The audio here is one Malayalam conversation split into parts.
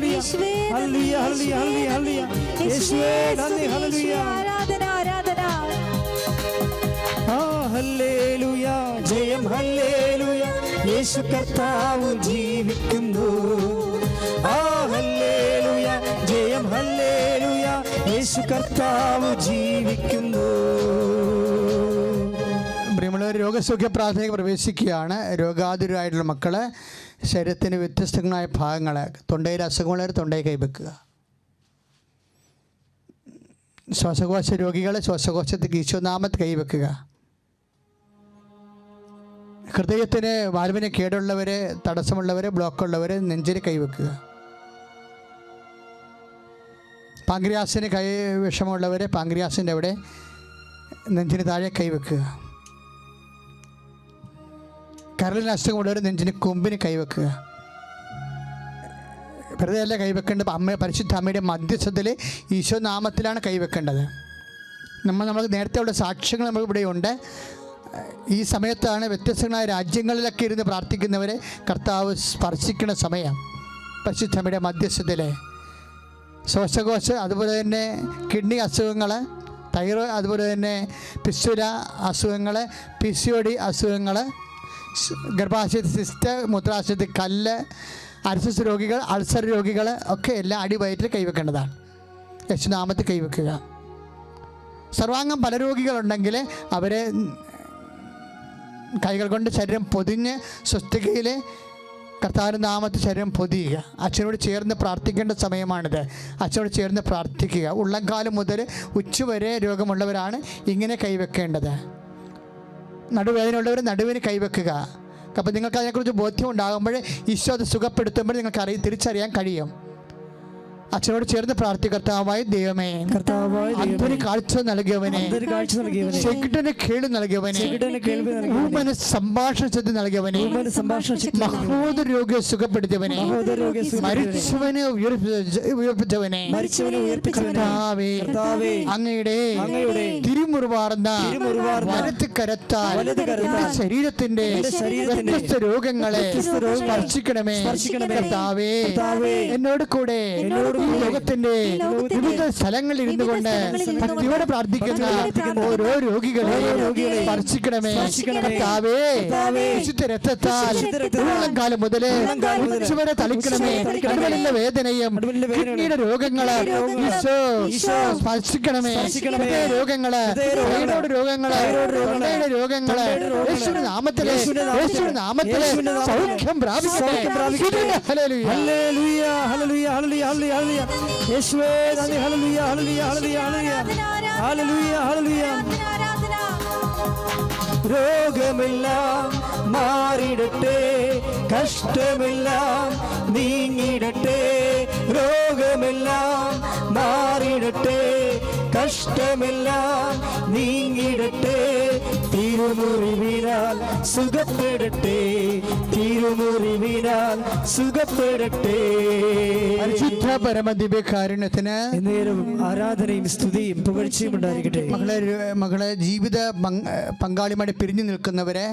ഹല്ലേലൂയ ഹല്ലേലൂയ ഹല്ലേലൂയ യേശുവേ നന്ദി ഹല്ലേലൂയ ആരാധന ആരാധന ഹല്ലേലൂയ ജയം ഹല്ലേലൂയ യേശു കർത്താവ് ജീവിക്കുന്നു ഹല്ലേലൂയ ജയം ഹല്ലേലൂയ യേശു കർത്താവ് ജീവിക്കുന്നു. പ്രിയമുള്ളവർ, രോഗസൗഖ്യ പ്രാർത്ഥനയ്ക്ക് പ്രവേശിക്കുകയാണ്. രോഗാതുരായിട്ടുള്ള മക്കളെ ശരീരത്തിന് വ്യത്യസ്തങ്ങളായ ഭാഗങ്ങളെ തൊണ്ടയിൽ അസുഖമുള്ളവർ തൊണ്ടയിൽ കൈവെക്കുക. ശ്വാസകോശ രോഗികളെ ശ്വാസകോശത്തിൽ ഈശോനാമത്തിൽ കൈവെക്കുക. ഹൃദയത്തിന് വാൽവിന് കേടുള്ളവരെ തടസ്സമുള്ളവരെ ബ്ലോക്കുള്ളവരെ നെഞ്ചിന് കൈവെക്കുക. പാങ്ക്രിയാസിന് വിഷമുള്ളവരെ പാങ്ക്രിയാസിൻ്റെ അവിടെ നെഞ്ചിന് താഴെ കൈവെക്കുക. കരളിന് അസുഖമുള്ളവർ നെഞ്ചിന് കൊമ്പിന് കൈവെക്കുക. വെറുതെ അല്ല കൈവെക്കേണ്ടത്, പരിശുദ്ധ അമ്മയുടെ മധ്യസ്ഥത്തിൽ ഈശോ നാമത്തിലാണ് കൈവെക്കേണ്ടത്. നമുക്ക് നേരത്തെ ഉള്ള സാക്ഷ്യങ്ങൾ നമ്മളിവിടെ ഉണ്ട്. ഈ സമയത്താണ് വ്യത്യസ്തങ്ങളായ രാജ്യങ്ങളിലൊക്കെ ഇരുന്ന് പ്രാർത്ഥിക്കുന്നവരെ കർത്താവ് സ്പർശിക്കുന്ന സമയം. പരിശുദ്ധ അമ്മയുടെ മധ്യസ്ഥത്തിലെ ശ്വാസകോശ, അതുപോലെ തന്നെ കിഡ്നി അസുഖങ്ങൾ, തൈറോയ്ഡ്, അതുപോലെ തന്നെ പിസ്സുല അസുഖങ്ങൾ, PCOD അസുഖങ്ങൾ, ഗർഭാശയത്തിൽ സിസ്റ്റ്, മൂത്രാശയത്തിൽ കല്ല്, അർസസ് രോഗികൾ, അൾസർ രോഗികൾ ഒക്കെ എല്ലാം അടിവയറ്റിൽ കൈവെക്കേണ്ടതാണ്. യേശുനാമത്തിൽ കൈവെക്കുക. സർവാംഗം പല രോഗികളുണ്ടെങ്കിൽ അവരെ കൈകൾ കൊണ്ട് ശരീരം പൊതിഞ്ഞ് സ്വസ്തികയിൽ കർത്താവിൻ്റെ നാമത്തിൽ ശരീരം പൊതിയുക. അച്ഛനോട് ചേർന്ന് പ്രാർത്ഥിക്കേണ്ട സമയമാണിത്. അച്ഛനോട് ചേർന്ന് പ്രാർത്ഥിക്കുക. ഉള്ളംകാലം മുതൽ ഉച്ചവരെ രോഗമുള്ളവരാണ് ഇങ്ങനെ കൈവെക്കേണ്ടത്. നടുവേദനയുള്ളവർ നടുവിന് കൈവെക്കുക. അപ്പോൾ നിങ്ങൾക്ക് അതിനെക്കുറിച്ച് ബോധ്യം ഉണ്ടാകുമ്പോൾ ഈശോ അത് സുഖപ്പെടുത്തുമ്പോൾ നിങ്ങൾക്ക് തിരിച്ചറിയാൻ കഴിയും. അച്ഛനോട് ചേർന്ന് പ്രാർത്ഥികർത്താവായ ദൈവമേ, അന്ധന് കാഴ്ച നൽകിയവനെ, ചെകിടന് കേൾവി നൽകിയവനെ, ഊമന് സംഭാഷണ നൽകിയവനെ, മഹോദര രോഗിയെ സുഖപ്പെടുത്തിയവനെ, മരിച്ചവനെ ഉയർപ്പിച്ചവനെ, കർത്താവേ, അങ്ങയുടെ തിരുമുറിവാർന്ന വലത്ത് കരത്താൽ ശരീരത്തിന്റെ വ്യത്യസ്ത രോഗങ്ങളെ സ്പർശിക്കണമേ. കർത്താവേ, എന്നോട് കൂടെ ലോകത്തിന്റെ വിവിധ സ്ഥലങ്ങളിൽ ഇരുന്നു കൊണ്ട് ഭക്തിയോടെ പ്രാർത്ഥിക്കുന്ന ഓരോ രോഗികളെ സ്പർശിക്കണമേ. കർത്താവേ, വിശുദ്ധ രക്തത്താൽ കാലം മുതൽ ഉച്ചവരെ തളിക്കണമേ. നടുവിലെ വേദനയും കിഡ്നിയുടെ രോഗങ്ങള് സ്പർശിക്കണമേ. രോഗങ്ങള്, രോഗങ്ങള്, രോഗങ്ങള് യേശുവിന്റെ നാമത്തിലെ സൗഖ്യം പ്രാപിക്കട്ടെ. ഹല്ലേലൂയ ഹല്ലേലൂയ ഹല്ലേലൂയ യേശുവേ നന്ദി. ഹല്ലേലൂയ ഹല്ലേലൂയ ഹല്ലേലൂയ ഹല്ലേലൂയ ഹല്ലേലൂയ. രോഗമെല്ലാം മാറിടട്ടെ, കഷ്ടമെല്ലാം നീങ്ങിടട്ടെ. രോഗമെല്ലാം മാറിടട്ടെ, കഷ്ടമെല്ലാം നീങ്ങിടട്ടെ. തിരുമുറിവിനാൽ സുഖപ്പെടട്ടെ, തിരുമുറിവിനാൽ സുഖപ്പെടട്ടെ. പരിശുദ്ധ പരമദിവ്യകാരുണ്യത്തിന് നേരവും ആരാധനയും സ്തുതിയും പുകഴ്ചയും ഉണ്ടായിരിക്കട്ടെ. മകളെ ജീവിത പങ്കാളിയുമായി പിരിഞ്ഞു നിൽക്കുന്നവരെ,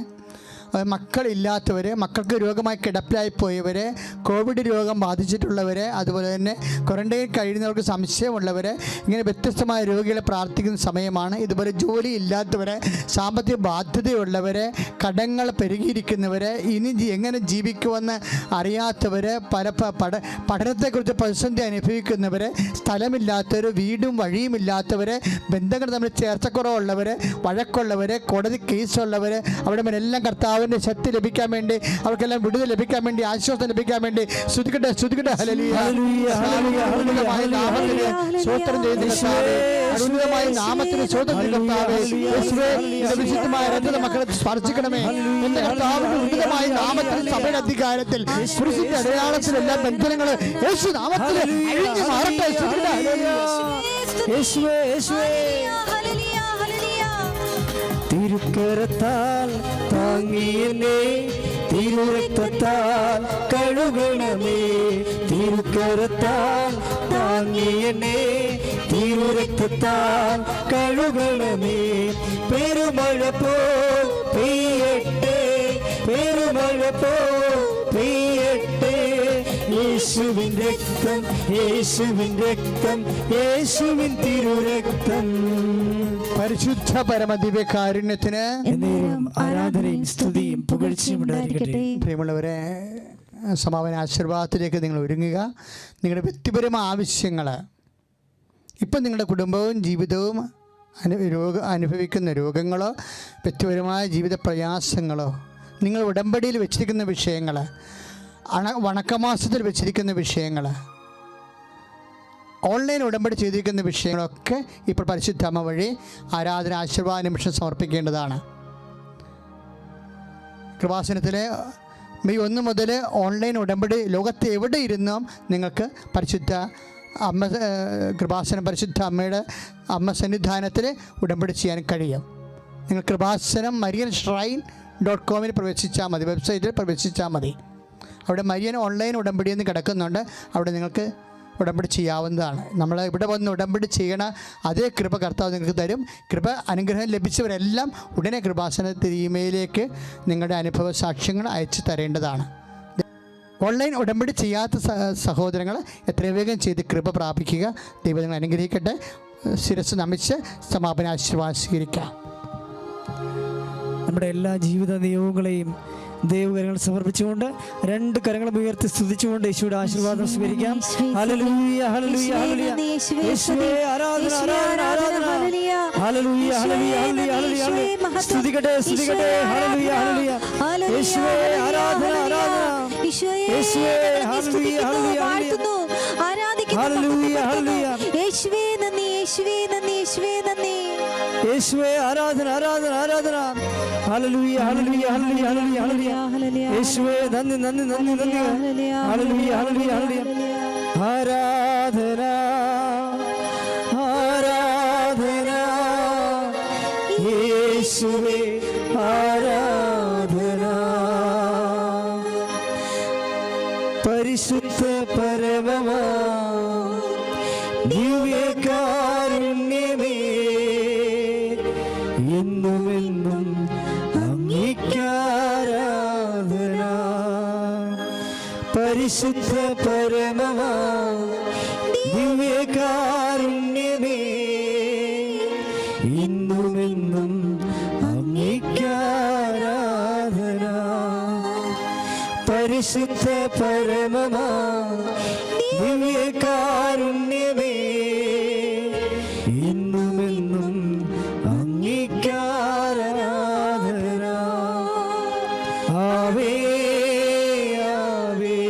മക്കളില്ലാത്തവർ, മക്കൾക്ക് രോഗമായി കിടപ്പിലായി പോയവർ, കോവിഡ് രോഗം ബാധിച്ചിട്ടുള്ളവർ, അതുപോലെ തന്നെ ക്വാറന്റൈൻ കഴിയുന്നവർക്ക് സംശയമുള്ളവർ, ഇങ്ങനെ വ്യത്യസ്തമായ രോഗികളെ പ്രാർത്ഥിക്കുന്ന സമയമാണ്. ഇതുപോലെ ജോലി ഇല്ലാത്തവർ, സാമ്പത്തിക ബാധ്യതയുള്ളവർ, കടങ്ങൾ പെരുകിയിരിക്കുന്നവർ, ഇനി എങ്ങനെ ജീവിക്കുമെന്ന് അറിയാത്തവർ, പഠനത്തെക്കുറിച്ച് പ്രതിസന്ധി അനുഭവിക്കുന്നവർ, സ്ഥലമില്ലാത്തവർ, വീടും വഴിയുമില്ലാത്തവർ, ബന്ധങ്ങൾ തമ്മിൽ ചേർച്ചക്കുറവുള്ളവർ, വഴക്കുള്ളവർ, കോടതി കേസുള്ളവർ, അവിടെ എല്ലാം കർത്താവിൻ്റെ ശക്തി ലഭിക്കാൻ വേണ്ടി, അവർക്കെല്ലാം വിടുതൽ ലഭിക്കാൻ വേണ്ടി, ആശ്വാസം ലഭിക്കാൻ വേണ്ടി സ്തുതിക്കട്ടെ, സ്തുതിക്കട്ടെ. ഹല്ലേലൂയ ഹല്ലേലൂയ നാമത്തിന് സ്തോത്രം ചെയ്യുന്നു കർത്താവേ. അത്ഭുതമായ നാമത്തിന് സ്തോത്രം ചെയ്യുന്നു കർത്താവേ. യേശുവേ, വിശുദ്ധമായ രക്തത്തെ മക്കളെ സ്പർശിക്കണമേ. എന്റെ കർത്താവിന്റെ ഉന്നതമായ നാമത്തിൽ, സഭയുടെ അധികാരത്തിൽ, കുരിശിന്റെ അടയാളത്തിൽ എല്ലാ ബന്ധനങ്ങൾ യേശു നാമത്തിൽ അഴിഞ്ഞു മാറട്ടെ. യേശുവേ യേശുവേ. തിരുക്കരത്താൽ താങ്ങിയെന്നെ, തിരുരക്തത്താൽ കഴുകണമേ. തിരുക്കരത്താൽ താങ്ങിയെന്നെ, തിരുരക്തത്താൽ കഴുകണമേ. പെരുമഴ പോ പെയ്യട്ടെ, പെരുമഴ പോ പെയ്യട്ടെ. യേശുവിൻ രക്തം, യേശുവിൻ രക്തം, യേശുവിൻ തിരുരക്തം. പരിശുദ്ധ പരമദിവ്യകാരുണ്യത്തിന് ആരാധനയും സ്തുതിയും പുകഴ്ചയും ഉണ്ടായിരിക്കട്ടെ. പ്രിയമുള്ളവരെ, സമാപന ആശീർവാദത്തിലേക്ക് നിങ്ങൾ ഒരുങ്ങുക. നിങ്ങളുടെ വ്യക്തിപരമായ ആവശ്യങ്ങൾ, ഇപ്പം നിങ്ങളുടെ കുടുംബവും ജീവിതവും അനുഭവിക്കുന്ന രോഗങ്ങളോ വ്യക്തിപരമായ ജീവിത പ്രയാസങ്ങളോ, നിങ്ങൾ ഉടമ്പടിയിൽ വെച്ചിരിക്കുന്ന വിഷയങ്ങൾ, വണക്കമാസത്തിൽ വെച്ചിരിക്കുന്ന വിഷയങ്ങൾ, ഓൺലൈൻ ഉടമ്പടി ചെയ്തിരിക്കുന്ന വിഷയങ്ങളൊക്കെ ഇപ്പോൾ പരിശുദ്ധ അമ്മ വഴി ആരാധന ആശീർവാദ നിമിഷം സമർപ്പിക്കേണ്ടതാണ്. കൃപാസനത്തിലെ മെയ് 1 മുതൽ ഓൺലൈൻ ഉടമ്പടി ലോകത്ത് എവിടെ ഇരുന്നും നിങ്ങൾക്ക് പരിശുദ്ധ അമ്മ കൃപാസനം പരിശുദ്ധ അമ്മ സന്നിധാനത്തിൽ ഉടമ്പടി ചെയ്യാൻ കഴിയും. നിങ്ങൾ കൃപാസനം marianshrine.com പ്രവേശിച്ചാൽ മതി, വെബ്സൈറ്റിൽ പ്രവേശിച്ചാൽ മതി. അവിടെ മരിയൻ ഓൺലൈൻ ഉടമ്പടി എന്ന് കിടക്കുന്നുണ്ട്. അവിടെ നിങ്ങൾക്ക് ഉടമ്പടി ചെയ്യാവുന്നതാണ്. നമ്മൾ ഇവിടെ വന്ന് ഉടമ്പടി ചെയ്യണ അതേ കൃപ കർത്താവ് നിങ്ങൾക്ക് തരും. കൃപ അനുഗ്രഹം ലഭിച്ചവരെല്ലാം ഉടനെ കൃപാസനത്തിൽ ഇമെയിലേക്ക് നിങ്ങളുടെ അനുഭവ സാക്ഷ്യങ്ങൾ അയച്ചു തരേണ്ടതാണ്. ഓൺലൈൻ ഉടമ്പടി ചെയ്യാത്ത സഹോദരങ്ങൾ എത്രയും വേഗം ചെയ്ത് കൃപ പ്രാപിക്കുക. ദൈവം നിങ്ങൾ അനുഗ്രഹിക്കട്ടെ. ശിരസ് നമിച്ച് സമാപന ആശീർവാദം സ്വീകരിക്കാം. നമ്മുടെ എല്ലാ ജീവിത നിയോഗങ്ങളെയും ദൈവകരങ്ങൾ സമർപ്പിച്ചുകൊണ്ട് 2 കരങ്ങളും ഉയർത്തി സ്തുതിച്ചുകൊണ്ട് യേശുവിന്റെ ആശീർവാദം സ്വീകരിക്കാം. ഹല്ലേലൂയ, ഹല്ലേലൂയ, ഹല്ലേലൂയ. യേശുവേ ആരാധന, ആരാധന, ആരാധന. ഹല്ലേലൂയ, ഹല്ലേലൂയ, ഹല്ലേലൂയ, ഹല്ലേലൂയ. സ്തുതിക്കട്ടെ, സ്തുതിക്കട്ടെ. ഹല്ലേലൂയ, ഹല്ലേലൂയ. യേശുവേ ആരാധന, ആരാധന. യേശുവേ ഹല്ലേലൂയ, ഹല്ലേലൂയ, ആരാധിക്കുന്നു, ഹല്ലേലൂയ, ഹല്ലേലൂയ. യേശുവേ നന്ദി, യേശുവേ നന്ദി, യേശുവേ നന്ദി. യേശുവേ ആരാധന, ആരാധന, ആരാധന. ഹല്ലേലൂയ, ഹല്ലേലൂയ, ഹല്ലേലൂയ, ഹല്ലേലൂയ, ഹല്ലേലൂയ. യേശുവേ നന്ദി, നന്ദി, നന്ദി, നന്ദി. ഹല്ലേലൂയ, ഹല്ലേലൂയ, ഹല്ലേലൂയ. ആരാധന, ആരാധന. യേശുവേ ആരാധന. പരിശുദ്ധ പരമമാ ദിവ്യകാരുണ്യമേ, എന്നുമെന്നും അങ്ങേക്കാരാധന. പരിശുദ്ധ പരമമാ ദിവ്യകാരുണ്യമേ, എന്നുമെന്നും അങ്ങേക്കാരാധന. പരിശുദ്ധ പരമമാ ദിവ്യകാരുണ്യമേ, എന്നുമെന്നും അങ്ങേക്കാരാധന. ആവേ, ആവേ,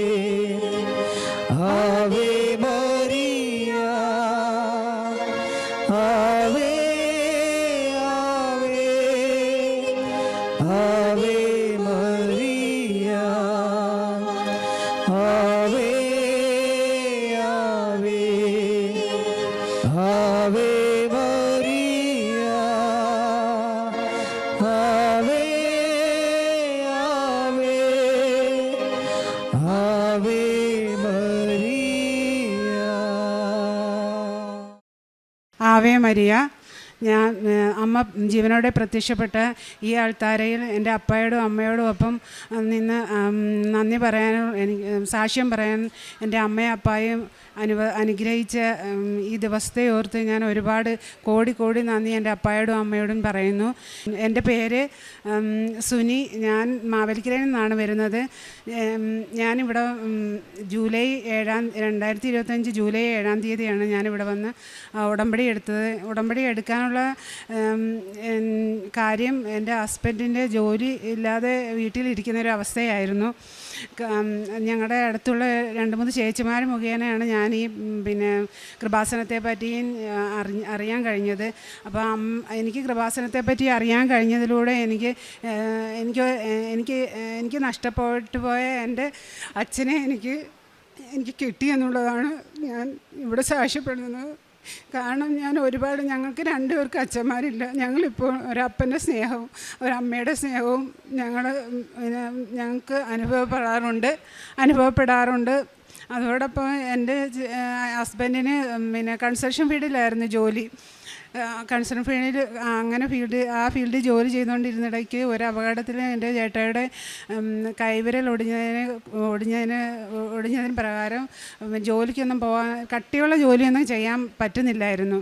ആവേ മരിയ. ആവേ, ആവേ, ആവേ മരിയ. ആവേ, ആവേ, ആവേ മരിയ. ആവേ, ആവേ, ആവേ മരിയ. Ave Maria. ഞാൻ അമ്മ ജീവനോടെ പ്രത്യക്ഷപ്പെട്ട ഈ ആൾത്താരയിൽ എൻ്റെ അപ്പായോടും അമ്മയോടും ഒപ്പം നിന്ന് നന്ദി പറയാനും എനിക്ക് സാക്ഷ്യം പറയാൻ എൻ്റെ അമ്മയും അപ്പായും അനുഗ്രഹിച്ച ഈ ദിവസത്തെ ഓർത്ത് ഞാൻ ഒരുപാട് കോടി നന്ദി എൻ്റെ അപ്പായോടും അമ്മയോടും പറയുന്നു. എൻ്റെ പേര് സുനി. ഞാൻ മാവേലിക്കരയിൽ നിന്നാണ് വരുന്നത്. ഞാനിവിടെ ജൂലൈ 2025 ജൂലൈ 7-ാം തീയതിയാണ് ഞാനിവിടെ വന്ന് ഉടമ്പടി എടുത്തത്. ഉടമ്പടി എടുക്കാനുള്ള കാര്യം എൻ്റെ ഹസ്ബൻഡിൻ്റെ ജോലി ഇല്ലാതെ വീട്ടിലിരിക്കുന്നൊരവസ്ഥയായിരുന്നു. ഞങ്ങളുടെ അടുത്തുള്ള 2-3 ചേച്ചിമാർ മുഖേനയാണ് ഞാൻ ഈ കൃപാസനത്തെ പറ്റിയും അറിയാൻ കഴിഞ്ഞത്. അപ്പോൾ എനിക്ക് കൃപാസനത്തെ പറ്റി അറിയാൻ കഴിഞ്ഞതിലൂടെ എനിക്ക് നഷ്ടപ്പെട്ടു പോയ എൻ്റെ അച്ഛനെ എനിക്ക് കിട്ടിയെന്നുള്ളതാണ് ഞാൻ ഇവിടെ സാക്ഷ്യപ്പെടുന്നത്. കാരണം ഞങ്ങൾക്ക് 2 പേർക്ക് അച്ഛന്മാരില്ല. ഞങ്ങളിപ്പോൾ ഒരപ്പൻ്റെ സ്നേഹവും ഒരമ്മയുടെ സ്നേഹവും ഞങ്ങൾക്ക് അനുഭവപ്പെടാറുണ്ട്. അതോടൊപ്പം എൻ്റെ ഹസ്ബൻഡിന് കൺസ്ട്രക്ഷൻ ഫീൽഡിലായിരുന്നു ജോലി. കൺസേൺ ഫീൽഡിൽ അങ്ങനെ ആ ഫീൽഡിൽ ജോലി ചെയ്തുകൊണ്ടിരുന്നിടയ്ക്ക് ഒരു അപകടത്തിൽ എൻ്റെ ചേട്ടായുടെ കൈവിരൽ ഒടിഞ്ഞതിന് പ്രകാരം ജോലിക്കൊന്നും പോകാൻ, കട്ടിയുള്ള ജോലിയൊന്നും ചെയ്യാൻ പറ്റുന്നില്ലായിരുന്നു.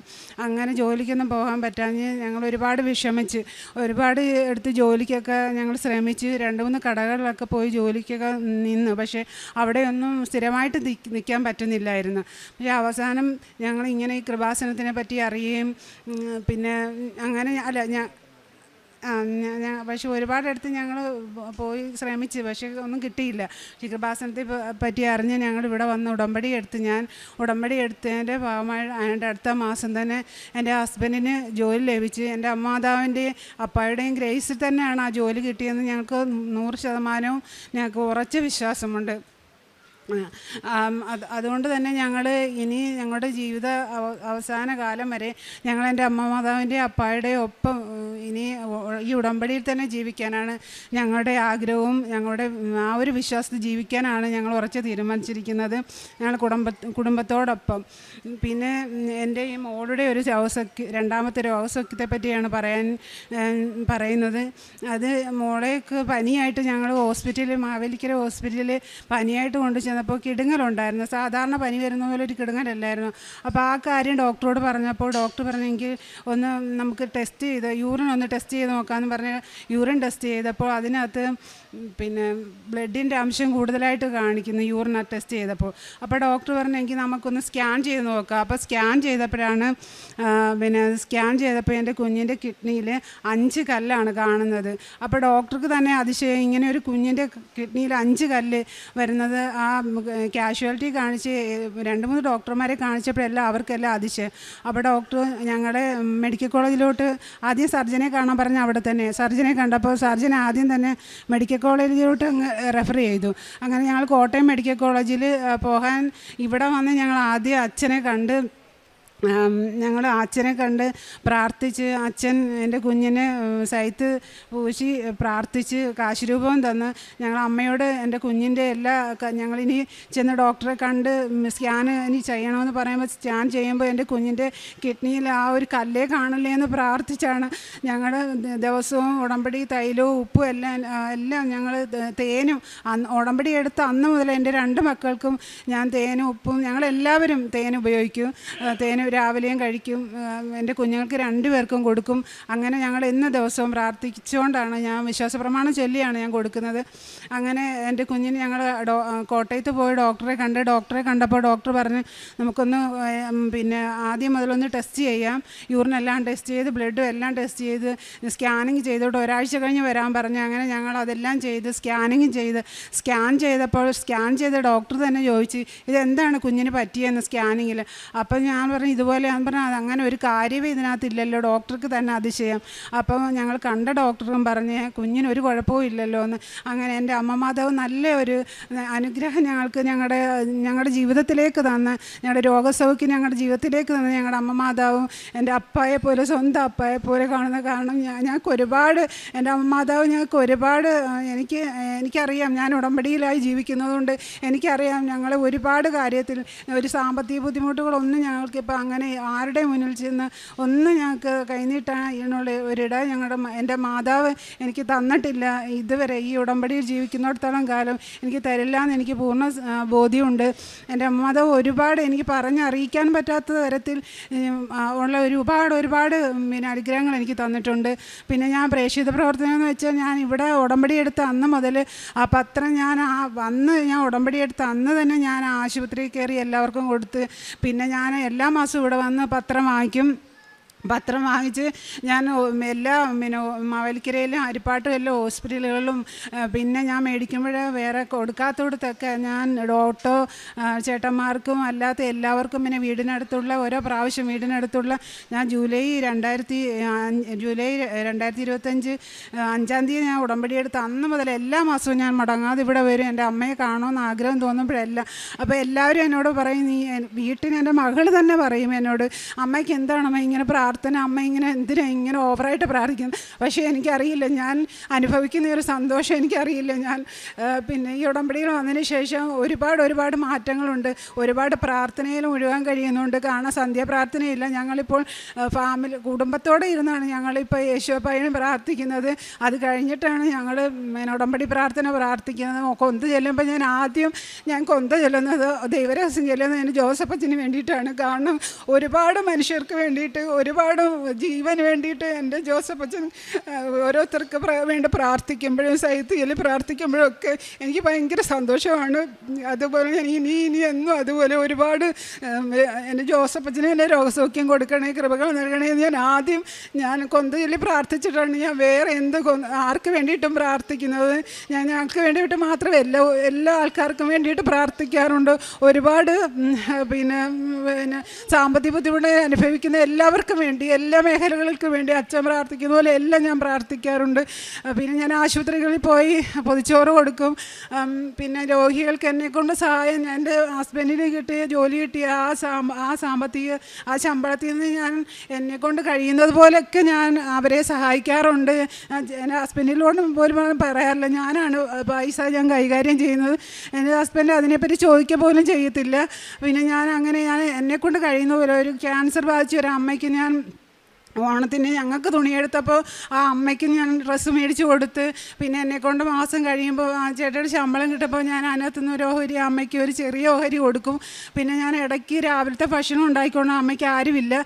അങ്ങനെ ജോലിക്കൊന്നും പോകാൻ പറ്റാഞ്ഞ് ഞങ്ങൾ ഒരുപാട് വിഷമിച്ച്, ഒരുപാട് എടുത്ത് ജോലിക്കൊക്കെ ഞങ്ങൾ ശ്രമിച്ച് 2-3 കടകളിലൊക്കെ പോയി ജോലിക്കൊക്കെ നിന്നു. പക്ഷേ അവിടെയൊന്നും സ്ഥിരമായിട്ട് നിൽക്കാൻ പറ്റുന്നില്ലായിരുന്നു. പക്ഷേ അവസാനം ഞങ്ങൾ ഇങ്ങനെ ഈ കൃപാസനത്തിനെ പറ്റി അറിയുകയും പിന്നെ അങ്ങനെ പക്ഷെ ഒരുപാടടുത്ത് ഞങ്ങൾ പോയി ശ്രമിച്ചു, പക്ഷേ ഒന്നും കിട്ടിയില്ല. കൃപാസനത്തെ പറ്റി അറിഞ്ഞ് ഞങ്ങൾ ഇവിടെ വന്ന് ഉടമ്പടി എടുത്തതിൻ്റെ ഭാഗമായി അതിൻ്റെ അടുത്ത മാസം തന്നെ എൻ്റെ ഹസ്ബൻഡിന് ജോലി ലഭിച്ച്. എൻ്റെ അമ്മാതാവിൻ്റെയും അപ്പായുടെയും ഗ്രേസിൽ തന്നെയാണ് ആ ജോലി കിട്ടിയതെന്ന് ഞങ്ങൾക്ക് 100% ഞങ്ങൾക്ക് ഉറച്ച വിശ്വാസമുണ്ട്. അതുകൊണ്ട് തന്നെ ഞങ്ങൾ ഇനി ഞങ്ങളുടെ ജീവിത അവസാന കാലം വരെ ഞങ്ങൾ എൻ്റെ അമ്മ മാതാവിൻ്റെ അപ്പായുടെയും ഒപ്പം ഇനി ഈ ഉടമ്പടിയിൽ തന്നെ ജീവിക്കാനാണ് ഞങ്ങളുടെ ആഗ്രഹവും. ഞങ്ങളുടെ ആ ഒരു വിശ്വാസത്തിൽ ജീവിക്കാനാണ് ഞങ്ങൾ ഉറച്ച് തീരുമാനിച്ചിരിക്കുന്നത്, ഞങ്ങൾ കുടുംബത്തോടൊപ്പം. പിന്നെ എൻ്റെ ഈ മോളുടെ ഒരു രണ്ടാമത്തെ രോഗസൗഖ്യത്തെ പറ്റിയാണ് പറയുന്നത്. അത് മോളേക്ക് പനിയായിട്ട് ഞങ്ങൾ മാവേലിക്കര ഹോസ്പിറ്റലിൽ പനിയായിട്ട് കൊണ്ടുചെന്നപ്പോൾ കിടുങ്ങലുണ്ടായിരുന്നു. സാധാരണ പനി വരുന്ന പോലെ ഒരു കിടുങ്ങലല്ലായിരുന്നു. അപ്പോൾ ആ കാര്യം ഡോക്ടറോട് പറഞ്ഞപ്പോൾ ഡോക്ടർ പറഞ്ഞെങ്കിൽ ഒന്ന് നമുക്ക് യൂറിൻ ഒന്ന് ടെസ്റ്റ് ചെയ്ത് നോക്കാമെന്ന് പറഞ്ഞ് യൂറിൻ ടെസ്റ്റ് ചെയ്തപ്പോൾ അതിനകത്ത് പിന്നെ ബ്ലഡിൻ്റെ അംശം കൂടുതലായിട്ട് കാണിക്കുന്നു യൂറിൻ ടെസ്റ്റ് ചെയ്തപ്പോൾ. അപ്പോൾ ഡോക്ടർ പറഞ്ഞെങ്കിൽ നമുക്കൊന്ന് സ്കാൻ ചെയ്ത് നോക്കാം. അപ്പോൾ സ്കാൻ ചെയ്തപ്പോഴാണ് എൻ്റെ കുഞ്ഞിൻ്റെ കിഡ്നിയിൽ 5 കല്ലാണ് കാണുന്നത്. അപ്പോൾ ഡോക്ടർക്ക് തന്നെ അതിശയം, ഇങ്ങനെ ഒരു കുഞ്ഞിൻ്റെ കിഡ്നിയിൽ 5 കല്ല് വരുന്നത്. ആ കാഷ്വാലിറ്റി കാണിച്ച് 2-3 ഡോക്ടർമാരെ കാണിച്ചപ്പോഴെല്ലാം അവർക്കെല്ലാം അതിശയം. അപ്പോൾ ഡോക്ടർ ഞങ്ങളുടെ മെഡിക്കൽ കോളേജിലോട്ട് ആദ്യം സർജനെ കാണാൻ പറഞ്ഞ് അവിടെ തന്നെ സർജനെ കണ്ടപ്പോൾ സർജൻ ആദ്യം തന്നെ മെഡിക്കൽ കോളേജിലോട്ട് റെഫർ ചെയ്തു. അങ്ങനെ ഞങ്ങൾ കോട്ടയം മെഡിക്കൽ കോളേജിൽ പോകാൻ ഇവിടെ വന്ന് ഞങ്ങൾ ആദ്യം അച്ഛനെ കണ്ട് പ്രാർത്ഥിച്ച്, അച്ഛൻ എൻ്റെ കുഞ്ഞിനെ സൈത്ത് പൂശി പ്രാർത്ഥിച്ച് കാശുരൂപം തന്ന് ഞങ്ങൾ അമ്മയോട് എൻ്റെ കുഞ്ഞിൻ്റെ ഞങ്ങളിനി ചെന്ന് ഡോക്ടറെ കണ്ട് സ്കാൻ ഇനി ചെയ്യണമെന്ന് പറയുമ്പോൾ സ്കാൻ ചെയ്യുമ്പോൾ എൻ്റെ കുഞ്ഞിൻ്റെ കിഡ്നിയിൽ ആ ഒരു കല്ലേ കാണില്ലേ എന്ന് പ്രാർത്ഥിച്ചാണ് ഞങ്ങൾ ദിവസവും ഉടമ്പടി തൈലവും ഉപ്പും എല്ലാം ഞങ്ങൾ തേനും ഉടമ്പടി എടുത്ത അന്ന് മുതൽ എൻ്റെ 2 മക്കൾക്കും ഞാൻ തേനും ഉപ്പും ഞങ്ങളെല്ലാവരും തേൻ ഉപയോഗിക്കും. തേൻ രാവിലെയും കഴിക്കും, എൻ്റെ കുഞ്ഞുങ്ങൾക്ക് 2 പേർക്കും കൊടുക്കും. അങ്ങനെ ഞങ്ങൾ ഇന്ന് ദിവസവും പ്രാർത്ഥിച്ചുകൊണ്ടാണ്, ഞാൻ വിശ്വാസപ്രമാണം ചൊല്ലിയാണ് ഞാൻ കൊടുക്കുന്നത്. അങ്ങനെ എൻ്റെ കുഞ്ഞിന് ഞങ്ങൾ കോട്ടയത്ത് പോയി ഡോക്ടറെ കണ്ടപ്പോൾ ഡോക്ടർ പറഞ്ഞ് നമുക്കൊന്ന് ആദ്യം മുതലൊന്ന് ടെസ്റ്റ് ചെയ്യാം, യൂറിനെല്ലാം ടെസ്റ്റ് ചെയ്ത് ബ്ലഡും എല്ലാം ടെസ്റ്റ് ചെയ്ത് സ്കാനിങ് ചെയ്തോട്ട് 1 ആഴ്ച കഴിഞ്ഞ് വരാൻ പറഞ്ഞു. അങ്ങനെ ഞങ്ങൾ അതെല്ലാം ചെയ്ത് സ്കാൻ ചെയ്ത ഡോക്ടർ തന്നെ ചോദിച്ചു ഇതെന്താണ് കുഞ്ഞിന് പറ്റിയെന്ന് സ്കാനിങ്ങിൽ. അപ്പം ഞാൻ പറഞ്ഞു ഇതുപോലെ ഞാൻ പറഞ്ഞു അങ്ങനെ ഒരു കാര്യമേ ഇതിനകത്തില്ലല്ലോ, ഡോക്ടർക്ക് തന്നെ അതിശയം. അപ്പം ഞങ്ങൾ കണ്ട ഡോക്ടറും പറഞ്ഞ് കുഞ്ഞിനൊരു കുഴപ്പവും ഇല്ലല്ലോ എന്ന്. അങ്ങനെ എൻ്റെ അമ്മ മാതാവ് നല്ല ഒരു അനുഗ്രഹം ഞങ്ങളുടെ ജീവിതത്തിലേക്ക് തന്ന്, ഞങ്ങളുടെ രോഗസൗഖ്യം ഞങ്ങളുടെ ജീവിതത്തിലേക്ക് തന്ന് ഞങ്ങളുടെ അമ്മ മാതാവും എൻ്റെ അപ്പായെ പോലെ, സ്വന്തം അപ്പായെ പോലെ കാണുന്ന കാരണം ഞങ്ങൾക്ക് ഒരുപാട്, എൻ്റെ അമ്മ മാതാവ് ഞങ്ങൾക്ക് ഒരുപാട്, എനിക്കറിയാം ഞാൻ ഉടമ്പടിയിലായി ജീവിക്കുന്നതുകൊണ്ട് എനിക്കറിയാം ഞങ്ങൾ ഒരുപാട് കാര്യത്തിൽ ഒരു സാമ്പത്തിക ബുദ്ധിമുട്ടുകളൊന്നും ഞങ്ങൾക്കിപ്പോൾ അങ്ങനെ ആരുടെ മുന്നിൽ ചെന്ന് ഒന്നും ഞങ്ങൾക്ക് കൈനീട്ടാനുള്ള ഒരിട എൻ്റെ മാതാവ് എനിക്ക് തന്നിട്ടില്ല ഇതുവരെ. ഈ ഉടമ്പടിയിൽ ജീവിക്കുന്നിടത്തോളം കാലം എനിക്ക് തരില്ല എന്ന് എനിക്ക് പൂർണ്ണ ബോധ്യമുണ്ട്. എൻ്റെ മാതാവ് ഒരുപാട് എനിക്ക് പറഞ്ഞറിയിക്കാൻ പറ്റാത്ത തരത്തിൽ ഉള്ള ഒരുപാട് അനുഗ്രഹങ്ങൾ എനിക്ക് തന്നിട്ടുണ്ട്. പിന്നെ ഞാൻ പ്രേക്ഷിത പ്രവർത്തനം എന്ന് വെച്ചാൽ ഞാൻ ഇവിടെ ഉടമ്പടി എടുത്ത അന്ന് മുതൽ ആ പത്രം ഞാൻ ഉടമ്പടി എടുത്ത അന്ന് തന്നെ ഞാൻ ആശുപത്രിയിൽ കയറി എല്ലാവർക്കും കൊടുത്ത്, പിന്നെ ഞാൻ എല്ലാ മാസവും ഇവിടെ വന്ന് പത്രം വാങ്ങിച്ച് ഞാൻ എല്ലാ മാവേലിക്കരയിലും ഹരിപ്പാട്ടും എല്ലാ ഹോസ്പിറ്റലുകളിലും പിന്നെ ഞാൻ മേടിക്കുമ്പോൾ വേറെ കൊടുക്കാത്തടത്തൊക്കെ ഞാൻ ഓട്ടോ ചേട്ടന്മാർക്കും അല്ലാത്ത എല്ലാവർക്കും പിന്നെ വീടിനടുത്തുള്ള ഓരോ പ്രാവശ്യം വീടിനടുത്തുള്ള ഞാൻ ജൂലൈ 2025 5-ാം തീയതി ഞാൻ ഉടമ്പടി എടുത്ത് അന്ന് മുതൽ എല്ലാ മാസവും ഞാൻ മുടങ്ങാതെ ഇവിടെ വരും. എൻ്റെ അമ്മയെ കാണുമെന്ന് ആഗ്രഹം തോന്നുമ്പോഴെല്ലാം. അപ്പോൾ എല്ലാവരും എന്നോട് പറയും, നീ വീട്ടിൽ എൻ്റെ മകൾ തന്നെ പറയും എന്നോട്, അമ്മയ്ക്ക് എന്താണമ്മ ഇങ്ങനെ പ്രാർത്ഥന അമ്മ ഇങ്ങനെ എന്തിനാ ഇങ്ങനെ ഓവറായിട്ട് പ്രാർത്ഥിക്കുന്നത്. പക്ഷേ എനിക്കറിയില്ല, ഞാൻ അനുഭവിക്കുന്ന ഒരു സന്തോഷം എനിക്കറിയില്ല. ഞാൻ പിന്നെ ഈ ഉടമ്പടിയിൽ വന്നതിന് ശേഷം ഒരുപാട് മാറ്റങ്ങളുണ്ട്. ഒരുപാട് പ്രാർത്ഥനയിൽ മുഴുകാൻ കഴിയുന്നുണ്ട്. കാരണം സന്ധ്യാപ്രാർത്ഥനയില്ല, ഞങ്ങളിപ്പോൾ കുടുംബത്തോടെ ഇരുന്നാണ് ഞങ്ങളിപ്പോൾ യേശുവപ്പായനെ പ്രാർത്ഥിക്കുന്നത്. അത് കഴിഞ്ഞിട്ടാണ് ഞങ്ങൾ ഉടമ്പടി പ്രാർത്ഥന പ്രാർത്ഥിക്കുന്നത്. കൊന്ത ചെല്ലുമ്പോൾ ഞാൻ കൊന്ത ചെല്ലുന്നത്, ദൈവരഹസ്യം ചെല്ലുന്നത് ജോസഫച്ചന് വേണ്ടിയിട്ടാണ്. കാരണം ഒരുപാട് മനുഷ്യർക്ക് വേണ്ടിയിട്ട്, ഒരുപാട് ജീവന് വേണ്ടിയിട്ട് എൻ്റെ ജോസഫച്ചൻ ഓരോരുത്തർക്ക് വേണ്ടി പ്രാർത്ഥിക്കുമ്പോഴും സൈത്യയിൽ പ്രാർത്ഥിക്കുമ്പോഴും ഒക്കെ എനിക്ക് ഭയങ്കര സന്തോഷമാണ്. അതുപോലെ ഞാൻ ഇനി എന്നും അതുപോലെ ഒരുപാട് എൻ്റെ ജോസഫച്ചന് എൻ്റെ രോഗസൗഖ്യം കൊടുക്കണേ, കൃപകൾ നൽകണേ എന്ന് ഞാൻ കൊന്ത ചൊല്ലി പ്രാർത്ഥിച്ചിട്ടാണ് ഞാൻ വേറെ ആർക്ക് വേണ്ടിയിട്ടും പ്രാർത്ഥിക്കുന്നത്. ഞങ്ങൾക്ക് വേണ്ടിയിട്ട് മാത്രമല്ല, എല്ലാ ആൾക്കാർക്കും വേണ്ടിയിട്ട് പ്രാർത്ഥിക്കാറുണ്ട്. ഒരുപാട് പിന്നെ സാമ്പത്തിക ബുദ്ധിമുട്ട് അനുഭവിക്കുന്ന എല്ലാവർക്കും വേണ്ടി, എല്ലാ മേഖലകൾക്കും വേണ്ടി അച്ഛൻ പ്രാർത്ഥിക്കുന്ന പോലെ എല്ലാം ഞാൻ പ്രാർത്ഥിക്കാറുണ്ട്. പിന്നെ ഞാൻ ആശുപത്രികളിൽ പോയി പൊതിച്ചോറ് കൊടുക്കും. പിന്നെ രോഗികൾക്ക് എന്നെക്കൊണ്ട് സഹായം, എൻ്റെ ഹസ്ബൻഡിന് കിട്ടിയ ജോലി കിട്ടിയ ആ ശമ്പളത്തിൽ നിന്ന് ഞാൻ എന്നെക്കൊണ്ട് കഴിയുന്നത് പോലെയൊക്കെ ഞാൻ അവരെ സഹായിക്കാറുണ്ട്. എൻ്റെ ഹസ്ബൻഡിനോട് പോലും പറയാറില്ല, ഞാനാണ് പൈസ ഞാൻ കൈകാര്യം ചെയ്യുന്നത്. എൻ്റെ ഹസ്ബൻഡ് അതിനെപ്പറ്റി ചോദിക്കുക പോലും ചെയ്യത്തില്ല. പിന്നെ ഞാൻ എന്നെക്കൊണ്ട് കഴിയുന്ന പോലെ ഒരു ക്യാൻസർ ബാധിച്ച ഒരു അമ്മയ്ക്ക് ഞാൻ ഓണത്തിന് ഞങ്ങൾക്ക് തുണിയെടുത്തപ്പോൾ ആ അമ്മയ്ക്ക് ഞാൻ ഡ്രസ്സ് മേടിച്ച് കൊടുത്ത്, പിന്നെ എന്നെക്കൊണ്ട് മാസം കഴിയുമ്പോൾ ആ ചേട്ടയുടെ ശമ്പളം കിട്ടുമ്പോൾ ഞാൻ അതിനകത്തുനിന്ന് ഒരു ഓഹരി അമ്മയ്ക്ക് ഒരു ചെറിയ ഓഹരി കൊടുക്കും. പിന്നെ ഞാൻ ഇടയ്ക്ക് രാവിലത്തെ ഭക്ഷണം ഉണ്ടായിക്കൊണ്ട് അമ്മയ്ക്ക് ആരുമില്ല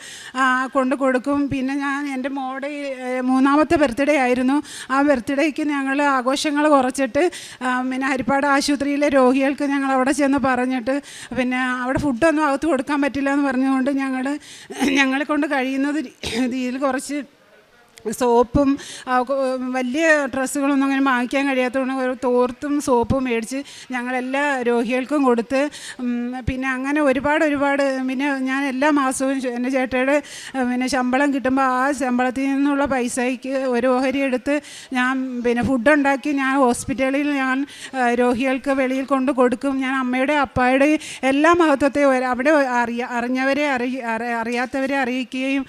കൊണ്ട് കൊടുക്കും. പിന്നെ ഞാൻ എൻ്റെ മോടെ 3ാമത്തെ ബർത്ത്ഡേ ആയിരുന്നു. ആ ബർത്ത്ഡേക്ക് ഞങ്ങൾ ആഘോഷങ്ങൾ കുറച്ചിട്ട് പിന്നെ ഹരിപ്പാട് ആശുപത്രിയിലെ രോഗികൾക്ക് ഞങ്ങൾ അവിടെ ചെന്ന് പറഞ്ഞിട്ട്, പിന്നെ അവിടെ ഫുഡൊന്നും അകത്ത് കൊടുക്കാൻ പറ്റില്ല എന്ന് പറഞ്ഞുകൊണ്ട് ഞങ്ങളെ കൊണ്ട് കഴിയുന്നത് ഇതിൽ കുറച്ച് സോപ്പും വലിയ ഡ്രസ്സുകളൊന്നും അങ്ങനെ വാങ്ങിക്കാൻ കഴിയാത്തതുകൊണ്ട് ഒരു തോർത്തും സോപ്പും മേടിച്ച് ഞങ്ങളെല്ലാ രോഗികൾക്കും കൊടുത്ത്, പിന്നെ അങ്ങനെ ഒരുപാട് പിന്നെ ഞാൻ എല്ലാ മാസവും എൻ്റെ ചേട്ടയുടെ പിന്നെ ശമ്പളം കിട്ടുമ്പോൾ ആ ശമ്പളത്തിൽ നിന്നുള്ള പൈസയ്ക്ക് ഒരു ഓഹരി എടുത്ത് ഞാൻ പിന്നെ ഫുഡുണ്ടാക്കി ഞാൻ ഹോസ്പിറ്റലിൽ ഞാൻ രോഗികൾക്ക് വെളിയിൽ കൊണ്ട് കൊടുക്കും. ഞാൻ അമ്മയുടെ അപ്പായുടെ എല്ലാ മഹത്വത്തെ അവിടെ അറിഞ്ഞവരെ അറിയാത്തവരെ അറിയിക്കുകയും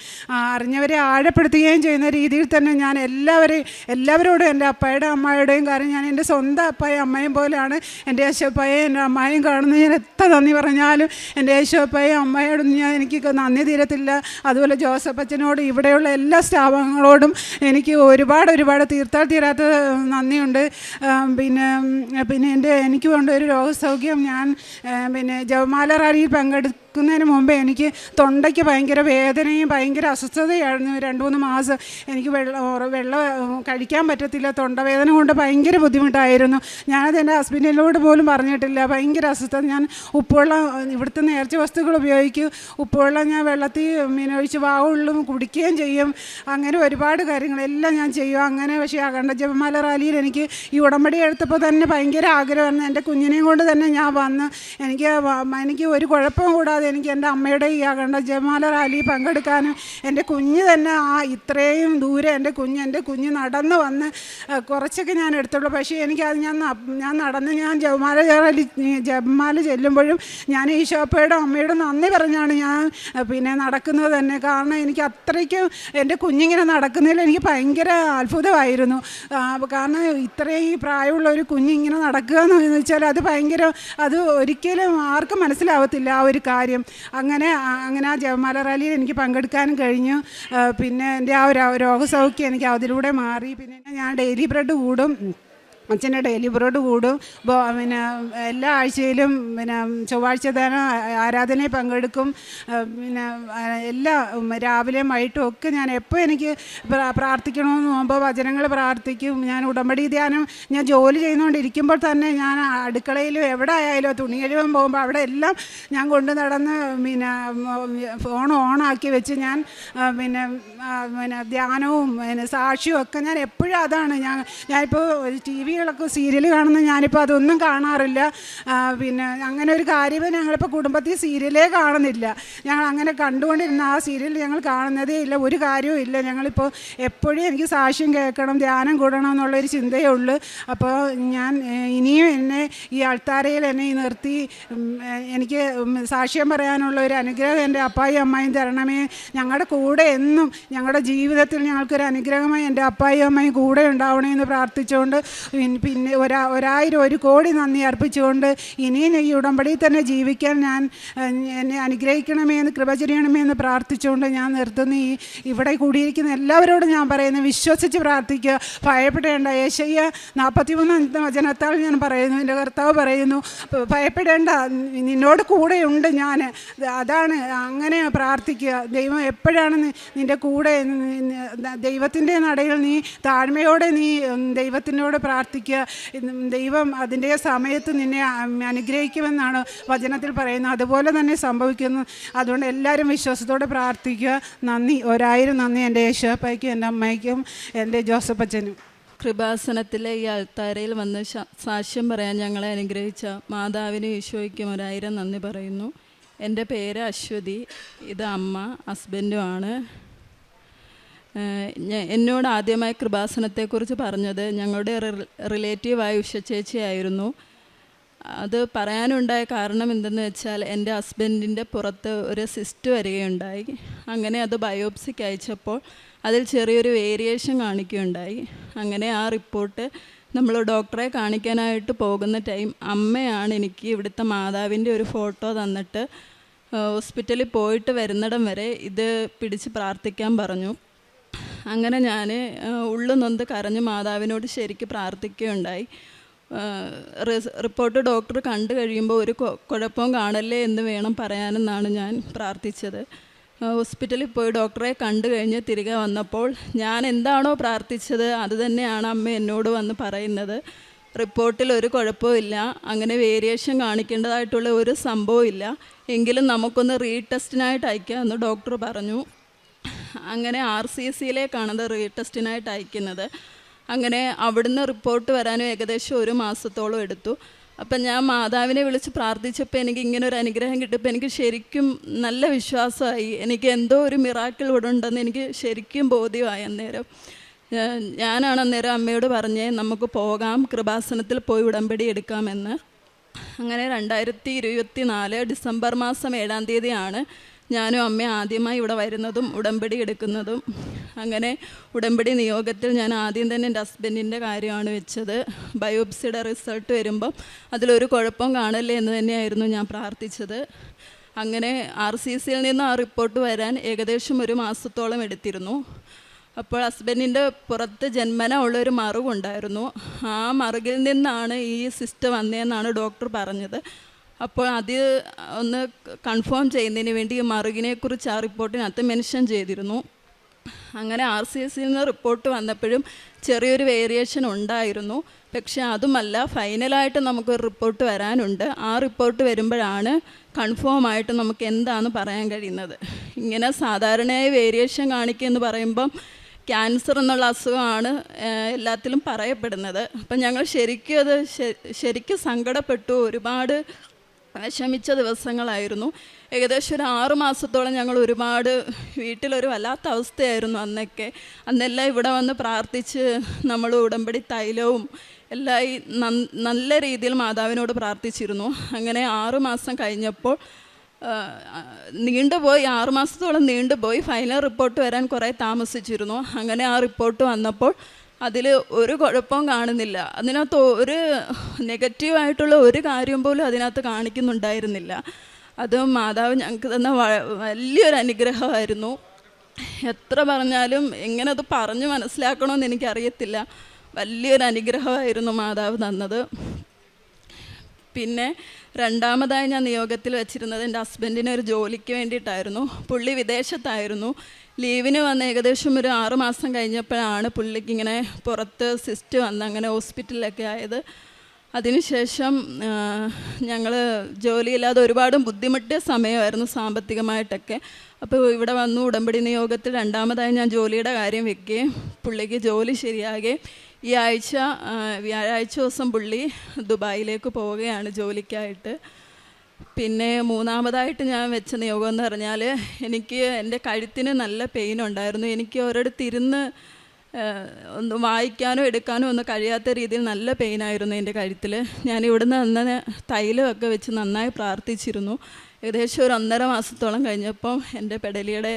അറിഞ്ഞവരെ ആഴപ്പെടുത്തുകയും ചെയ്യുന്ന രീതിയിൽ തന്നെ ഞാൻ എല്ലാവരോടും എൻ്റെ അപ്പായുടെ അമ്മായുടെയും കാര്യം ഞാൻ എൻ്റെ സ്വന്തം അപ്പായും അമ്മയും പോലെയാണ് എൻ്റെ യേശുവപ്പായും എൻ്റെ അമ്മായും കാണുന്നത്. ഞാൻ എത്ര നന്ദി പറഞ്ഞാലും എൻ്റെ യേശുവപ്പായും അമ്മയോടും എനിക്ക് നന്ദി തീരത്തില്ല. അതുപോലെ ജോസഫച്ചനോട് ഇവിടെയുള്ള എല്ലാ സ്റ്റാഫുകളോടും എനിക്ക് ഒരുപാട് തീർത്താൽ തീരാത്ത നന്ദിയുണ്ട്. പിന്നെ എനിക്ക് വേണ്ട ഒരു രോഗസൗഖ്യം, ഞാൻ പിന്നെ ജപമാല റാലിയിൽ പങ്കെടുക്കുന്നതിന് മുമ്പേ എനിക്ക് തൊണ്ടയ്ക്ക് ഭയങ്കര വേദനയും ഭയങ്കര അസ്വസ്ഥതയായിരുന്നു. 2-3 മാസം എനിക്ക് വെള്ളം കഴിക്കാൻ പറ്റത്തില്ല, തൊണ്ടവേദന കൊണ്ട് ഭയങ്കര ബുദ്ധിമുട്ടായിരുന്നു. ഞാനത് എൻ്റെ ഹസ്ബൻഡിനോട് പോലും പറഞ്ഞിട്ടില്ല. ഭയങ്കര അസ്വസ്ഥത. ഞാൻ ഉപ്പുവെള്ളം, ഇവിടുത്തെ നേർച്ച വസ്തുക്കൾ ഉപയോഗിക്കും, ഉപ്പുവെള്ളം ഞാൻ വെള്ളത്തിൽ ഒഴിച്ച് വാവുള്ളും കുടിക്കുകയും ചെയ്യും. അങ്ങനെ ഒരുപാട് കാര്യങ്ങളെല്ലാം ഞാൻ ചെയ്യും. അങ്ങനെ പക്ഷേ അഖണ്ഡ ജപമാല റാലിയിൽ എനിക്ക് ഈ ഉടമ്പടി എടുത്തപ്പോൾ തന്നെ ഭയങ്കര ആഗ്രഹമായിരുന്നു. എൻ്റെ കുഞ്ഞിനെയും കൊണ്ട് തന്നെ ഞാൻ വന്ന് എനിക്ക് ഒരു കുഴപ്പവും കൂടാതെ എനിക്ക് എൻ്റെ അമ്മയുടെ ഈ അഖണ്ഡ ജപമാല റാലിയിൽ പങ്കെടുക്കാനും എൻ്റെ കുഞ്ഞ് തന്നെ ഇത്രയും ദൂരെ എൻ്റെ കുഞ്ഞ് നടന്ന് വന്ന് കുറച്ചൊക്കെ ഞാൻ എടുത്തുള്ളൂ. പക്ഷേ എനിക്കത് ഞാൻ നടന്ന് ഞാൻ ജപമാല ചെല്ലുമ്പോഴും ഞാൻ ഈശോപ്പയുടെ അമ്മയുടെ നന്ദി പറഞ്ഞാണ് ഞാൻ പിന്നെ നടക്കുന്നത് തന്നെ. കാരണം എനിക്ക് അത്രയ്ക്കും എൻ്റെ കുഞ്ഞിങ്ങനെ നടക്കുന്നതിൽ എനിക്ക് ഭയങ്കര അത്ഭുതമായിരുന്നു. കാരണം ഇത്രയും പ്രായമുള്ള ഒരു കുഞ്ഞിങ്ങനെ നടക്കുക എന്ന് വെച്ചാൽ അത് ഒരിക്കലും ആർക്കും മനസ്സിലാവത്തില്ല ആ ഒരു കാര്യം. അങ്ങനെ ആ ജപമാല റാലിയിൽ എനിക്ക് പങ്കെടുക്കാനും കഴിഞ്ഞു. പിന്നെ എൻ്റെ ആ ഒരു രോഗസൗഖ്യം എനിക്ക് അതിലൂടെ മാറി. പിന്നെ ഞാൻ ഡെയിലി ബ്രെഡ് കൂടും, അച്ഛൻ്റെ ഡെയിലി ബ്രെഡ് കൂടും. പിന്നെ എല്ലാ ആഴ്ചയിലും പിന്നെ ചൊവ്വാഴ്ച ആരാധനയിൽ പങ്കെടുക്കും. പിന്നെ എല്ലാ രാവിലെയും വൈകിട്ടും ഒക്കെ ഞാൻ എപ്പോൾ എനിക്ക് പ്രാർത്ഥിക്കണമെന്ന് പോകുമ്പോൾ വചനങ്ങൾ പ്രാർത്ഥിക്കും. ഞാൻ ഉടമ്പടി ധ്യാനം ഞാൻ ജോലി ചെയ്യുന്നതുകൊണ്ടിരിക്കുമ്പോൾ തന്നെ ഞാൻ അടുക്കളയിലും എവിടെ ആയാലും തുണി കഴുകാൻ പോകുമ്പോൾ അവിടെ എല്ലാം ഞാൻ കൊണ്ട് നടന്ന് പിന്നെ ഫോൺ ഓണാക്കി വെച്ച് ഞാൻ പിന്നെ ധ്യാനവും പിന്നെ സാക്ഷിയും ഒക്കെ ഞാൻ എപ്പോഴും അതാണ്. ഞാനിപ്പോൾ TV പരിപാടികളൊക്കെ സീരിയൽ കാണുന്ന ഞാനിപ്പോൾ അതൊന്നും കാണാറില്ല. പിന്നെ അങ്ങനെ ഒരു കാര്യമേ ഞങ്ങളിപ്പോൾ കുടുംബത്തിൽ സീരിയലേ കാണുന്നില്ല. ഞങ്ങൾ അങ്ങനെ കണ്ടുകൊണ്ടിരുന്ന ആ സീരിയൽ ഞങ്ങൾ കാണുന്നതേ ഇല്ല, ഒരു കാര്യവും ഇല്ല. ഞങ്ങളിപ്പോൾ എപ്പോഴും എനിക്ക് സാക്ഷ്യം കേൾക്കണം, ധ്യാനം കൂടണം എന്നുള്ളൊരു ചിന്തയേ ഉള്ളൂ. അപ്പോൾ ഞാൻ ഇനിയും എന്നെ ഈ അൾത്താരയിൽ എന്നെ നിർത്തി എനിക്ക് സാക്ഷ്യം പറയാനുള്ള ഒരു അനുഗ്രഹം എൻ്റെ അപ്പായും അമ്മായും തരണമേ. ഞങ്ങളുടെ കൂടെ എന്നും ഞങ്ങളുടെ ജീവിതത്തിൽ ഞങ്ങൾക്കൊരു അനുഗ്രഹമായി എൻ്റെ അപ്പായും അമ്മയും കൂടെ ഉണ്ടാവണേ എന്ന് പ്രാർത്ഥിച്ചുകൊണ്ട് പിന്നെ 1,000 കോടി നന്ദി അർപ്പിച്ചുകൊണ്ട് ഇനിയും ഈ ഉടമ്പടിയിൽ തന്നെ ജീവിക്കാൻ എന്നെ അനുഗ്രഹിക്കണമേ എന്ന് കൃപ ചെയ്യണമേ എന്ന് പ്രാർത്ഥിച്ചുകൊണ്ട് ഞാൻ നിർത്തുന്നു. ഇവിടെ കൂടിയിരിക്കുന്ന എല്ലാവരോടും ഞാൻ പറയുന്നു, വിശ്വസിച്ച് പ്രാർത്ഥിക്കുക, ഭയപ്പെടേണ്ട. യെശയ്യാ 43 വചനത്താൽ ഞാൻ പറയുന്നു, എൻ്റെ കർത്താവ് പറയുന്നു, ഭയപ്പെടേണ്ട, നിന്നോട് കൂടെയുണ്ട് ഞാൻ. അതാണ്, അങ്ങനെ പ്രാർത്ഥിക്കുക. ദൈവം എപ്പോഴാണ് നിൻ്റെ കൂടെ. ദൈവത്തിൻ്റെ നടയിൽ നീ താഴ്മയോടെ നീ ദൈവത്തിനോട് പ്രാർത്ഥിക്കുക. ദൈവം അതിൻ്റെ സമയത്ത് നിന്നെ അനുഗ്രഹിക്കുമെന്നാണ് വചനത്തിൽ പറയുന്നത്. അതുപോലെ തന്നെ സംഭവിക്കുന്നു. അതുകൊണ്ട് എല്ലാവരും വിശ്വാസത്തോടെ പ്രാർത്ഥിക്കുക. നന്ദി, 1000 നന്ദി എൻ്റെ യേശുപ്പയ്ക്കും എൻ്റെ അമ്മയ്ക്കും എൻ്റെ ജോസഫ് അച്ഛനും. കൃപാസനത്തിലെ ഈ അൾത്താരയിൽ വന്ന് സാക്ഷ്യം പറയാൻ ഞങ്ങളെ അനുഗ്രഹിച്ച മാതാവിനും ഈശോയ്ക്കും 1000 നന്ദി പറയുന്നു. എൻ്റെ പേര് അശ്വതി, ഇത് അമ്മ, ഹസ്ബൻഡുമാണ്. എന്നോട് ആദ്യമായി കൃപാസനത്തെക്കുറിച്ച് പറഞ്ഞത് ഞങ്ങളുടെ റിലേറ്റീവായ ഉഷച്ചേച്ചിയായിരുന്നു. അത് പറയാനുണ്ടായ കാരണം എന്തെന്ന് വെച്ചാൽ എൻ്റെ ഹസ്ബൻഡിൻ്റെ പുറത്ത് ഒരു സിസ്റ്റ് വരികയുണ്ടായി. അങ്ങനെ അത് ബയോപ്സിക്ക് അയച്ചപ്പോൾ അതിൽ ചെറിയൊരു വേരിയേഷൻ കാണിക്കുകയുണ്ടായി. അങ്ങനെ ആ റിപ്പോർട്ട് നമ്മൾ ഡോക്ടറെ കാണിക്കാനായിട്ട് പോകുന്ന ടൈം അമ്മയാണ് എനിക്ക് ഇവിടുത്തെ മാതാവിൻ്റെ ഒരു ഫോട്ടോ തന്നിട്ട് ഹോസ്പിറ്റലിൽ പോയിട്ട് വരുന്നിടം വരെ ഇത് പിടിച്ച് പ്രാർത്ഥിക്കാൻ പറഞ്ഞു. അങ്ങനെ ഞാൻ ഉള്ളു നൊന്ത് കരഞ്ഞ് മാതാവിനോട് ശരിക്ക് പ്രാർത്ഥിക്കുകയുണ്ടായി. റിപ്പോർട്ട് ഡോക്ടർ കണ്ടു കഴിയുമ്പോൾ ഒരു കുഴപ്പവും കാണല്ലേ എന്ന് വേണം പറയാനെന്നാണ് ഞാൻ പ്രാർത്ഥിച്ചത്. ഹോസ്പിറ്റലിൽ പോയി ഡോക്ടറെ കണ്ടു കഴിഞ്ഞ് തിരികെ വന്നപ്പോൾ ഞാൻ എന്താണോ പ്രാർത്ഥിച്ചത് അത് തന്നെയാണ് അമ്മ എന്നോട് വന്ന് പറയുന്നത്. റിപ്പോർട്ടിൽ ഒരു കുഴപ്പമില്ല, അങ്ങനെ വേരിയേഷൻ കാണിക്കേണ്ടതായിട്ടുള്ള ഒരു സംഭവമില്ല, എങ്കിലും നമുക്കൊന്ന് റീടെസ്റ്റിനായിട്ട് അയക്കാമെന്ന് ഡോക്ടർ പറഞ്ഞു. അങ്ങനെ RCCയിലേക്കാണ് അത് റീടെസ്റ്റിനായിട്ട് അയക്കുന്നത്. അങ്ങനെ അവിടുന്ന് റിപ്പോർട്ട് വരാനും ഏകദേശം 1 മാസത്തോളം എടുത്തു. അപ്പം ഞാൻ മാതാവിനെ വിളിച്ച് പ്രാർത്ഥിച്ചപ്പോൾ എനിക്ക് ഇങ്ങനെ ഒരു അനുഗ്രഹം കിട്ടിയപ്പോൾ എനിക്ക് ശരിക്കും നല്ല വിശ്വാസമായി. എനിക്ക് എന്തോ ഒരു മിറാക്കിൾ ഇവിടെ ഉണ്ടെന്ന് എനിക്ക് ശരിക്കും ബോധ്യമായി. അന്നേരം ഞാനാണ് അന്നേരം അമ്മയോട് പറഞ്ഞേ നമുക്ക് പോകാം, കൃപാസനത്തിൽ പോയി ഉടമ്പടി എടുക്കാമെന്ന്. അങ്ങനെ 2024 ഡിസംബർ മാസം 7-ാം തീയതിയാണ് ഞാനും അമ്മയും ആദ്യമായി ഇവിടെ വരുന്നതും ഉടമ്പടി എടുക്കുന്നതും. അങ്ങനെ ഉടമ്പടി നിയോഗത്തിൽ ഞാൻ ആദ്യം തന്നെ എൻ്റെ ഹസ്ബൻഡിൻ്റെ കാര്യമാണ് വെച്ചത്. ബയോപ്സിയുടെ റിസൾട്ട് വരുമ്പം അതിലൊരു കുഴപ്പം കാണല്ലേ എന്ന് തന്നെയായിരുന്നു ഞാൻ പ്രാർത്ഥിച്ചത്. അങ്ങനെ RCCയിൽ നിന്ന് ആ റിപ്പോർട്ട് വരാൻ ഏകദേശം 1 മാസത്തോളം എടുത്തിരുന്നു. അപ്പോൾ ഹസ്ബൻഡിൻ്റെ പുറത്ത് ജന്മന ഉള്ളൊരു മറുകുണ്ടായിരുന്നു. ആ മറുകിൽ നിന്നാണ് ഈ സിസ്റ്റ് വന്നതെന്നാണ് ഡോക്ടർ പറഞ്ഞത്. അപ്പോൾ അത് ഒന്ന് കൺഫേം ചെയ്യുന്നതിന് വേണ്ടി മറുകിനെക്കുറിച്ച് ആ റിപ്പോർട്ടിനകത്ത് മെൻഷൻ ചെയ്തിരുന്നു. അങ്ങനെ RCCയിൽ നിന്ന് റിപ്പോർട്ട് വന്നപ്പോഴും ചെറിയൊരു വേരിയേഷൻ ഉണ്ടായിരുന്നു. പക്ഷേ അതുമല്ല, ഫൈനലായിട്ട് നമുക്കൊരു റിപ്പോർട്ട് വരാനുണ്ട്. ആ റിപ്പോർട്ട് വരുമ്പോഴാണ് കൺഫേം ആയിട്ട് നമുക്ക് എന്താണെന്ന് പറയാൻ കഴിയുന്നത്. ഇങ്ങനെ സാധാരണയായി വേരിയേഷൻ കാണിക്കുക എന്ന് പറയുമ്പം ക്യാൻസർ എന്നുള്ള അസുഖമാണ് എല്ലാത്തിലും പറയപ്പെടുന്നത്. അപ്പം ഞങ്ങൾ ശരിക്കും സങ്കടപ്പെട്ടു, ഒരുപാട് വിഷമിച്ച ദിവസങ്ങളായിരുന്നു. ഏകദേശം ഒരു 6 മാസത്തോളം ഞങ്ങൾ ഒരുപാട് വീട്ടിലൊരു വല്ലാത്ത അവസ്ഥയായിരുന്നു അന്നൊക്കെ. അന്നെല്ലാം ഇവിടെ വന്ന് പ്രാർത്ഥിച്ച് നമ്മൾ ഉടമ്പടി തൈലവും എല്ലാം നല്ല രീതിയിൽ മാതാവിനോട് പ്രാർത്ഥിച്ചിരുന്നു. അങ്ങനെ 6 മാസം കഴിഞ്ഞപ്പോൾ നീണ്ടുപോയി, 6 മാസത്തോളം നീണ്ടുപോയി. ഫൈനൽ റിപ്പോർട്ട് വരാൻ കുറേ താമസിച്ചിരുന്നു. അങ്ങനെ ആ റിപ്പോർട്ട് വന്നപ്പോൾ അതിൽ ഒരു കുഴപ്പവും കാണുന്നില്ല. അതിനകത്ത് ഒരു നെഗറ്റീവായിട്ടുള്ള ഒരു കാര്യം പോലും അതിനകത്ത് കാണിക്കുന്നുണ്ടായിരുന്നില്ല. അത് മാതാവ് ഞങ്ങൾക്ക് തന്ന വലിയൊരു അനുഗ്രഹമായിരുന്നു. എത്ര പറഞ്ഞാലും എങ്ങനെ അത് പറഞ്ഞ് മനസ്സിലാക്കണമെന്ന് എനിക്കറിയത്തില്ല. വലിയൊരു അനുഗ്രഹമായിരുന്നു മാതാവ് തന്നത്. പിന്നെ രണ്ടാമതായി ഞാൻ നിയോഗത്തിൽ വെച്ചിരുന്നത് എൻ്റെ ഹസ്ബൻഡിന് ഒരു ജോലിക്ക് വേണ്ടിയിട്ടായിരുന്നു. പുള്ളി വിദേശത്തായിരുന്നു. ലീവിന് വന്ന് ഏകദേശം ഒരു 6 മാസം കഴിഞ്ഞപ്പോഴാണ് പുള്ളിക്ക് ഇങ്ങനെ പുറത്ത് സിസ്റ്റ് വന്ന് അങ്ങനെ ഹോസ്പിറ്റലിലൊക്കെ ആയത്. അതിനുശേഷം ഞങ്ങൾ ജോലിയില്ലാതെ ഒരുപാട് ബുദ്ധിമുട്ടിയ സമയമായിരുന്നു സാമ്പത്തികമായിട്ടൊക്കെ. അപ്പോൾ ഇവിടെ വന്നു ഉടമ്പടി നിയോഗത്തിൽ രണ്ടാമതായി ഞാൻ ജോലിയുടെ കാര്യം വെക്കുകയും പുള്ളിക്ക് ജോലി ശരിയാകുകയും ഈ ആഴ്ച വ്യാഴാഴ്ച ദിവസം പുള്ളി ദുബായിലേക്ക് പോവുകയാണ് ജോലിക്കായിട്ട്. പിന്നെ മൂന്നാമതായിട്ട് ഞാൻ വെച്ച നിയോഗം എന്ന് പറഞ്ഞാൽ, എനിക്ക് എൻ്റെ കഴുത്തിന് നല്ല പെയിൻ ഉണ്ടായിരുന്നു. എനിക്ക് ഒരിടത്ത് ഇരുന്ന് ഒന്ന് വായിക്കാനോ എടുക്കാനോ ഒന്നും കഴിയാത്ത രീതിയിൽ നല്ല പെയിനായിരുന്നു എൻ്റെ കഴുത്തിൽ. ഞാൻ ഇവിടുന്ന് അന്ന് തൈലമൊക്കെ വെച്ച് നന്നായി പ്രാർത്ഥിച്ചിരുന്നു. ഏകദേശം ഒരു 1.5 മാസത്തോളം കഴിഞ്ഞപ്പോൾ എൻ്റെ പെടലിയുടെ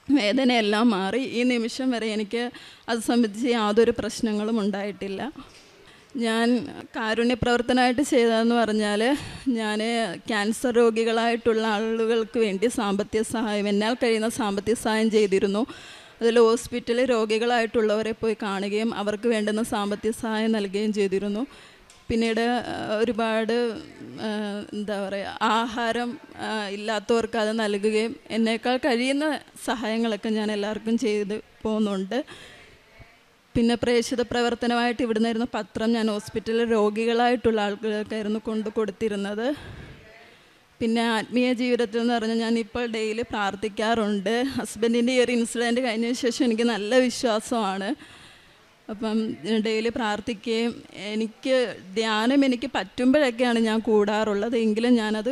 വേദനയെല്ലാം മാറി. ഈ നിമിഷം വരെ എനിക്ക് അത് സംബന്ധിച്ച് യാതൊരു പ്രശ്നങ്ങളും ഉണ്ടായിട്ടില്ല. ഞാൻ കാരുണ്യപ്രവർത്തനമായിട്ട് ചെയ്തതെന്ന് പറഞ്ഞാൽ, ഞാൻ ക്യാൻസർ രോഗികളായിട്ടുള്ള ആളുകൾക്ക് വേണ്ടി സാമ്പത്തിക സഹായം, എന്നാൽ കഴിയുന്ന സാമ്പത്തിക സഹായം ചെയ്തിരുന്നു. അതിൽ ഹോസ്പിറ്റലിൽ രോഗികളായിട്ടുള്ളവരെ പോയി കാണുകയും അവർക്ക് വേണ്ടുന്ന സാമ്പത്തിക സഹായം നൽകുകയും ചെയ്തിരുന്നു. പിന്നീട് ഒരുപാട് എന്താ പറയുക, ആഹാരം ഇല്ലാത്തവർക്ക് അത് നൽകുകയും എന്നേക്കാൾ കഴിയുന്ന സഹായങ്ങളൊക്കെ ഞാൻ എല്ലാവർക്കും ചെയ്ത് പോകുന്നുണ്ട്. പിന്നെ പ്രേക്ഷിത പ്രവർത്തനമായിട്ട് ഇവിടുന്ന് ഇരുന്ന പത്രം ഞാൻ ഹോസ്പിറ്റലിൽ രോഗികളായിട്ടുള്ള ആളുകൾക്കായിരുന്നു കൊണ്ട് കൊടുത്തിരുന്നത്. പിന്നെ ആത്മീയ ജീവിതത്തിൽ എന്ന് പറഞ്ഞാൽ ഞാനിപ്പോൾ ഡെയിലി പ്രാർത്ഥിക്കാറുണ്ട്. ഹസ്ബൻഡിൻ്റെ ഈ ഒരു ഇൻസിഡൻറ്റ് കഴിഞ്ഞതിന് ശേഷം എനിക്ക് നല്ല വിശ്വാസമാണ്. അപ്പം ഡെയിലി പ്രാർത്ഥിക്കുകയും ധ്യാനം എനിക്ക് പറ്റുമ്പോഴൊക്കെയാണ് ഞാൻ കൂടാറുള്ളത്, എങ്കിലും ഞാനത്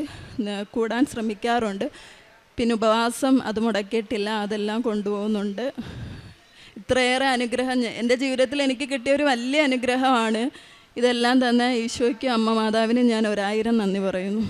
കൂടാൻ ശ്രമിക്കാറുണ്ട്. പിന്നെ ഉപവാസം അത് മുടക്കിയിട്ടില്ല, അതെല്ലാം കൊണ്ടുപോകുന്നുണ്ട്. ഇത്രയേറെ അനുഗ്രഹം എൻ്റെ ജീവിതത്തിൽ എനിക്ക് കിട്ടിയൊരു വലിയ അനുഗ്രഹമാണ്. ഇതെല്ലാം തന്നെ ഈശോയ്ക്കും അമ്മ മാതാവിനും ഞാൻ 1000 നന്ദി പറയുന്നു.